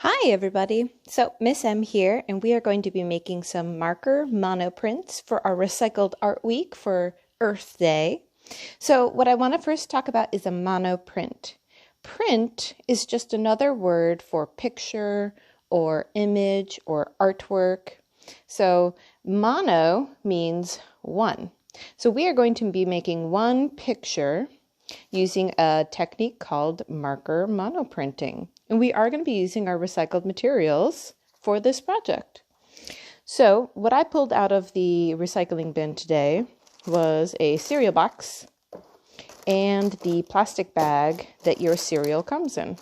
Hi everybody! So Miss M here, and we are going to be making some marker monoprints for our Recycled Art Week for Earth Day. So what I want to first talk about is a monoprint. Print is just another word for picture or image or artwork. So mono means one. So we are going to be making one picture using a technique called marker monoprinting. And we are going to be using our recycled materials for this project. So what I pulled out of the recycling bin today was a cereal box and the plastic bag that your cereal comes in.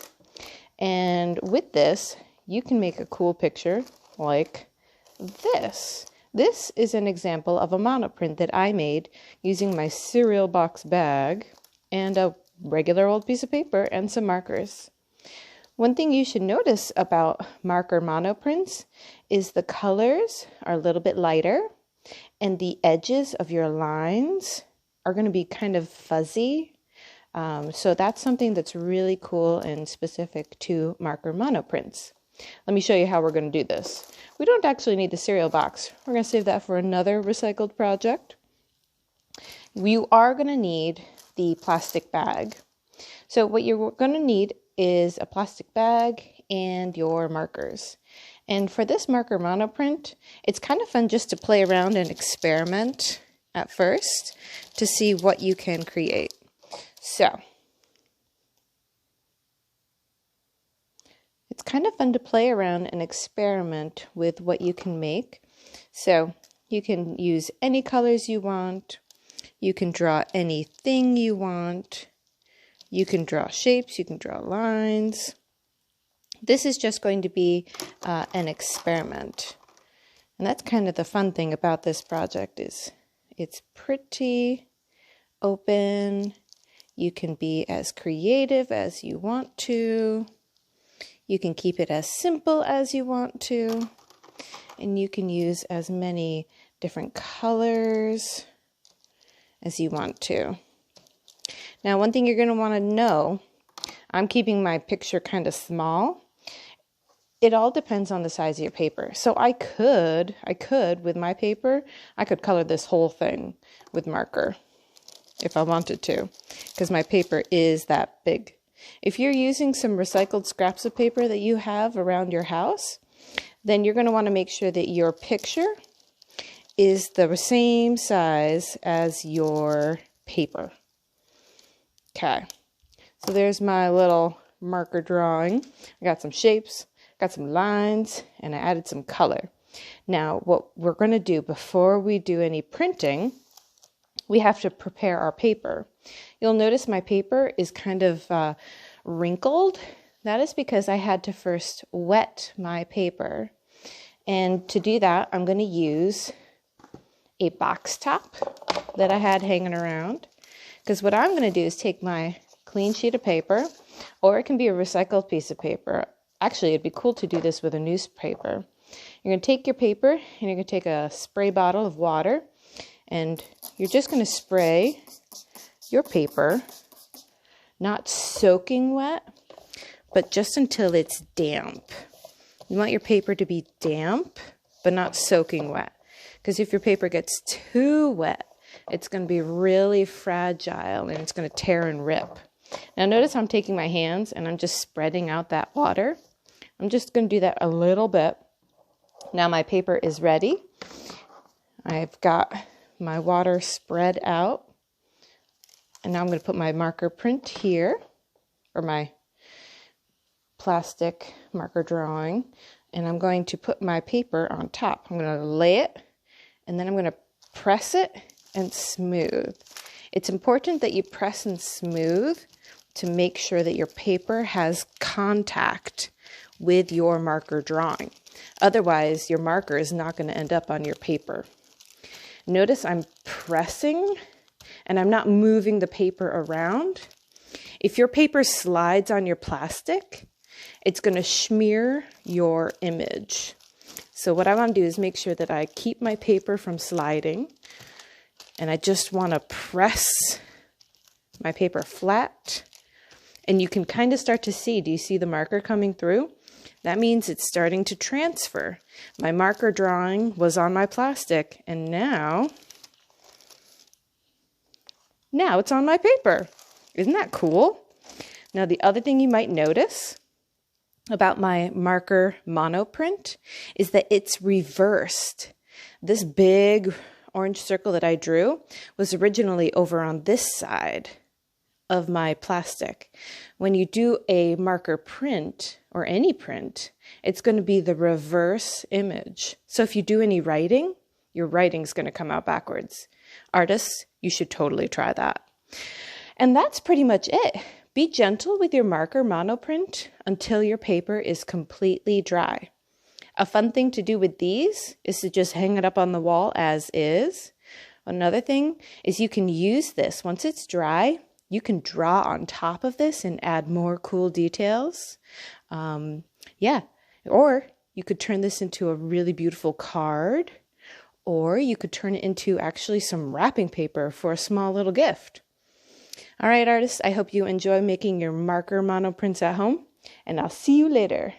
And with this, you can make a cool picture like this. This is an example of a monoprint that I made using my cereal box bag and a regular old piece of paper and some markers. One thing you should notice about marker monoprints is the colors are a little bit lighter and the edges of your lines are going to be kind of fuzzy. So that's something that's really cool and specific to marker monoprints. Let me show you how we're going to do this. We don't actually need the cereal box. We're going to save that for another recycled project. You are going to need the plastic bag. So what you're going to need is a plastic bag and your markers. And for this marker monoprint, it's kind of fun just to play around and experiment at first to see what you can create. So it's kind of fun to play around and experiment with what you can make. So you can use any colors you want. You can draw anything you want. You can draw shapes, you can draw lines. This is just going to be an experiment. And that's kind of the fun thing about this project is it's pretty open. You can be as creative as you want to. You can keep it as simple as you want to. And you can use as many different colors as you want to. Now, one thing you're going to want to know, I'm keeping my picture kind of small. It all depends on the size of your paper. So I could, with my paper, I could color this whole thing with marker if I wanted to, because my paper is that big. If you're using some recycled scraps of paper that you have around your house, then you're going to want to make sure that your picture is the same size as your paper. Okay, so there's my little marker drawing. I got some shapes, got some lines, and I added some color. Now, what we're going to do before we do any printing, we have to prepare our paper. You'll notice my paper is kind of wrinkled. That is because I had to first wet my paper. And to do that, I'm going to use a box top that I had hanging around. Because what I'm going to do is take my clean sheet of paper, or it can be a recycled piece of paper. Actually, it'd be cool to do this with a newspaper. You're going to take your paper, and you're going to take a spray bottle of water, and you're just going to spray your paper, not soaking wet, but just until it's damp. You want your paper to be damp, but not soaking wet. Because if your paper gets too wet, it's going to be really fragile and it's going to tear and rip. Now notice I'm taking my hands and I'm just spreading out that water. I'm just going to do that a little bit. Now my paper is ready. I've got my water spread out. And now I'm going to put my marker print here, or my plastic marker drawing. And I'm going to put my paper on top. I'm going to lay it, and then I'm going to press it and smooth. It's important that you press and smooth to make sure that your paper has contact with your marker drawing. Otherwise, your marker is not going to end up on your paper. Notice I'm pressing and I'm not moving the paper around. If your paper slides on your plastic, it's going to smear your image. So what I want to do is make sure that I keep my paper from sliding. And I just want to press my paper flat. And you can kind of start to see, do you see the marker coming through? That means it's starting to transfer. My marker drawing was on my plastic, and now it's on my paper. Isn't that cool? Now, the other thing you might notice about my marker Monoprint is that it's reversed. This big orange circle that I drew was originally over on this side of my plastic. When you do a marker print or any print, it's going to be the reverse image. So if you do any writing, your writing's going to come out backwards. Artists, you should totally try that. And that's pretty much it. Be gentle with your marker Monoprint until your paper is completely dry. A fun thing to do with these is to just hang it up on the wall as is. Another thing is you can use this once it's dry. You can draw on top of this and add more cool details. Or you could turn this into a really beautiful card, or you could turn it into actually some wrapping paper for a small little gift. All right, artists, I hope you enjoy making your marker Monoprints at home, and I'll see you later.